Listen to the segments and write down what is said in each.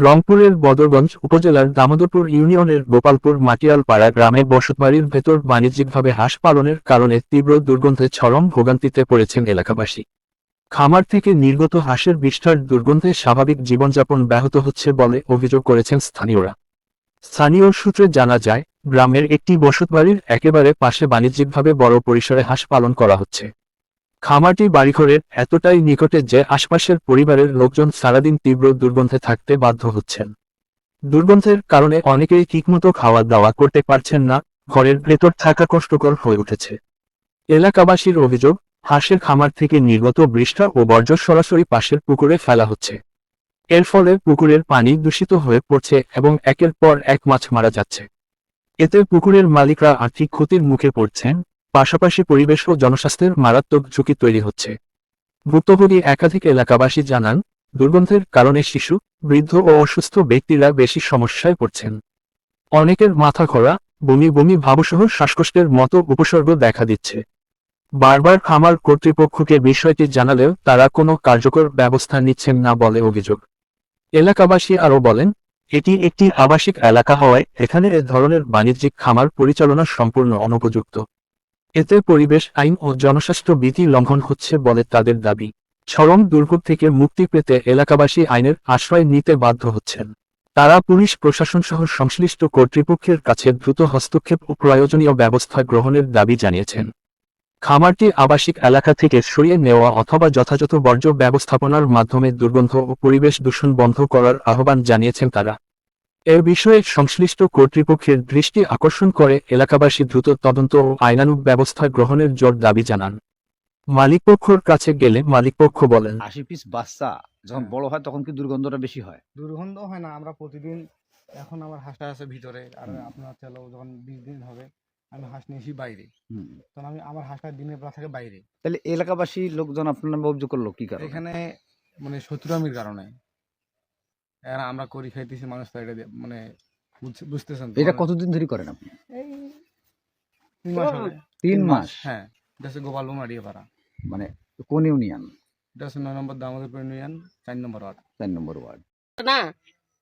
রংপুরের বদরগঞ্জ উপজেলার দামোদরপুর ইউনিয়নের গোপালপুর মাটিয়ালপাড়া গ্রামে বসতবাড়ির ভেতর বাণিজ্যিকভাবে হাঁস পালনের কারণে তীব্র দুর্গন্ধে চরম ভোগান্তিতে পড়েছেন এলাকাবাসী। খামার থেকে নির্গত হাঁসের বিষ্ঠার দুর্গন্ধে স্বাভাবিক জীবনযাপন ব্যাহত হচ্ছে বলে অভিযোগ করেছেন স্থানীয়রা। স্থানীয় সূত্রে জানা যায়, গ্রামের একটি বসতবাড়ির একেবারে পাশে বাণিজ্যিকভাবে বড় পরিসরে হাঁস পালন করা হচ্ছে। খামারটি বাড়িঘরের এতটাই নিকটে যে আশপাশের পরিবারের লোকজন সারাদিন তীব্র দুর্গন্ধে থাকতে বাধ্য হচ্ছেন। দুর্গন্ধের কারণে অনেকেই ঠিকমতো খাওয়া দাওয়া করতে পারছেন না, ঘরের ভেতর থাকা কষ্টকর হয়ে উঠেছে। এলাকাবাসীর অভিযোগ, হাঁসের খামার থেকে নির্গত বৃষ্ঠা ও বর্জ্য সরাসরি পাশের পুকুরে ফেলা হচ্ছে। এর ফলে পুকুরের পানি দূষিত হয়ে পড়ছে এবং একের পর এক মাছ মারা যাচ্ছে। এতে পুকুরের মালিকরা আর্থিক ক্ষতির মুখে পড়ছেন, পাশাপাশি পরিবেশ ও জনস্বাস্থ্যের মারাত্মক ঝুঁকি তৈরি হচ্ছে। ভুক্তভোগী একাধিক এলাকাবাসী জানান, দুর্গন্ধের কারণে শিশু, বৃদ্ধ ও অসুস্থ ব্যক্তিরা বেশি সমস্যায় পড়ছেন। অনেকের মাথা ঘোরা, বমি বমি ভাবসহ শ্বাসকষ্টের মতো উপসর্গ দেখা দিচ্ছে। বারবার খামার কর্তৃপক্ষকে বিষয়টি জানালেও তারা কোনো কার্যকর ব্যবস্থা নিচ্ছেন না বলে অভিযোগ। এলাকাবাসী আরও বলেন, এটি একটি আবাসিক এলাকা হওয়ায় এখানে এ ধরনের বাণিজ্যিক খামার পরিচালনা সম্পূর্ণ অনুপযুক্ত। এতে পরিবেশ আইন ও জনস্বাস্থ্য বিধি লঙ্ঘন হচ্ছে বলে তাদের দাবি। চরম দুর্ভোগ থেকে মুক্তি পেতে এলাকাবাসী আইনের আশ্রয় নিতে বাধ্য হচ্ছেন। তারা পুলিশ প্রশাসন সহ সংশ্লিষ্ট কর্তৃপক্ষের কাছে দ্রুত হস্তক্ষেপ ও প্রয়োজনীয় ব্যবস্থা গ্রহণের দাবি জানিয়েছেন। খামারটি আবাসিক এলাকা থেকে সরিয়ে নেওয়া অথবা যথাযথ বর্জ্য ব্যবস্থাপনার মাধ্যমে দুর্গন্ধ ও পরিবেশ দূষণ বন্ধ করার আহ্বান জানিয়েছেন তারা। এ বিষয়ে সংশ্লিষ্ট কর্তৃপক্ষের দৃষ্টি আকর্ষণ করে এলাকাবাসী দ্রুত তদন্ত ও আইনানুগ ব্যবস্থা গ্রহণের জোর দাবি জানান। মালিকপক্ষের কাছে গেলে মালিকপক্ষ বলেন, ৮০ পিস বাচ্চা যখন বড় হয় তখন কি দুর্গন্ধটা বেশি হয়? দুর্গন্ধ হয় না, আমরা প্রতিদিন এখন আমার হাঁসটা আছে ভিতরে, আর আপনার চলো যখন 20 দিন হবে আমি হাঁস নিয়ে এসি বাইরে, তখন আমি আমার হাঁসটা দিনের বেলা থাকে বাইরে। তাহলে এলাকাবাসী লোকজন আপনার নামে অভিযোগ করলো কি কারণে? এখানে মানে শত্রুতামির কারণে এরা আমরা করি খাইতেছি, মানুষ তো এটা মানে বুঝতেছেন তো। এটা কতদিন ধরে করেন আপনি? এই 3 মাস হবে। 3 মাস? হ্যাঁ, এটা হচ্ছে গোপালপুর মাটিয়াপাড়া। মানে কোন ইউনিয়ন? এটা হচ্ছে 9 নম্বর দামোদরপুর ইউনিয়ন, 4 নম্বর ওয়ার্ড। 4 নম্বর ওয়ার্ড। না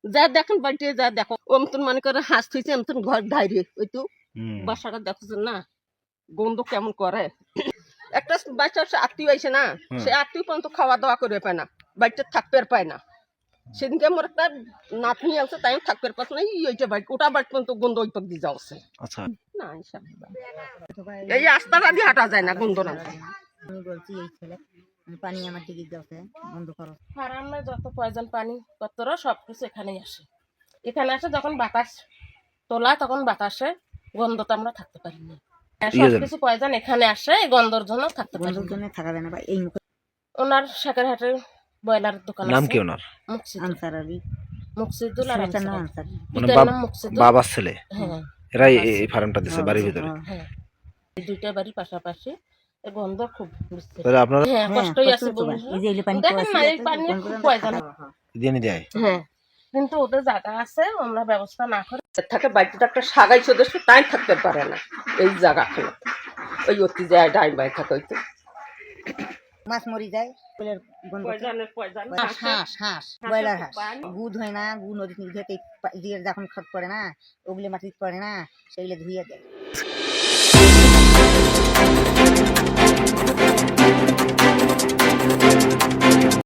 যা দেখেন বাড়িতে যা দেখো অমতন মনে করে হাঁস থুইছে এমতন ঘর ধাইরে ওই তো বাসাটা দেখছেন না গন্ধ কেমন করে। একটা বাচ্চা আত্মীয় আইসে না, সে আত্মীয় পর্যন্ত খাওয়া দাওয়া করে পায় না, বাড়িতে থাকতে পায় না। সেদিনকে আমার একটা নাতনি আছে, তাই থাকতে পারছে না, ওইটা বাড়ি ওটা বাড়ি পর্যন্ত গন্ধ ওই পাক দিয়ে যাচ্ছে। আচ্ছা, না এই রাস্তাটা দিয়ে হাঁটা যায় না গন্ধ না। আমি বলছি এই ছেলে পানি আমার দিকে যাচ্ছে, বন্ধ করো। ফার্মে যত প্রয়োজন পানি পত্র সবকিছু এখানেই আসে। এখানে আসে যখন বাতাস তোলা তখন বাতাসে গন্ধটা আমরা থাকতে পারি না। সবকিছু প্রয়োজন এখানে আসে, এই গন্ধর জন্য থাকতে পারি বন্ধুর জন্য থাকা যায় না। বা এই মুখে ওনার শাকের হাটের ব্রয়লার দোকান নাম আছে। কি ওনার? আনসার আলী, মুকসিদুল আর ছেলেটার নাম আনসার। মানে পিতার নাম মুকসিদুল। বাবার ছেলে? হ্যাঁ, এরাই এই ফার্মটা দিছে বাড়ির ভিতরে? হ্যাঁ, এই দুইটা বাড়ি পাশাপাশি, এই গন্ধ খুব বুঝছে। তাহলে আপনারা হ্যাঁ, কষ্টই আছে বলুন। এই যে এই পানি দেখেন না এই পানি খুব প্রয়োজন। দিয়ে দেয়? হ্যাঁ, কিন্তু ওদের জায়গা আছে, আমরা ব্যবস্থা না করে থাকে বাড়িতে একটা সাগাই সদস্য তাই থাকতে পারে না এই জায়গা খেলে ওই অতি যায় ডাই বাই থাকে ওই তো মাছ মরি যায়, হাঁস হাঁস ব্রয়লার হাঁস গু ধোয় না, গু নদী ধুয়ে যখন খট পড়ে না, ওগুলি মাটি পড়ে না, সেগুলো ধুয়ে দেয়।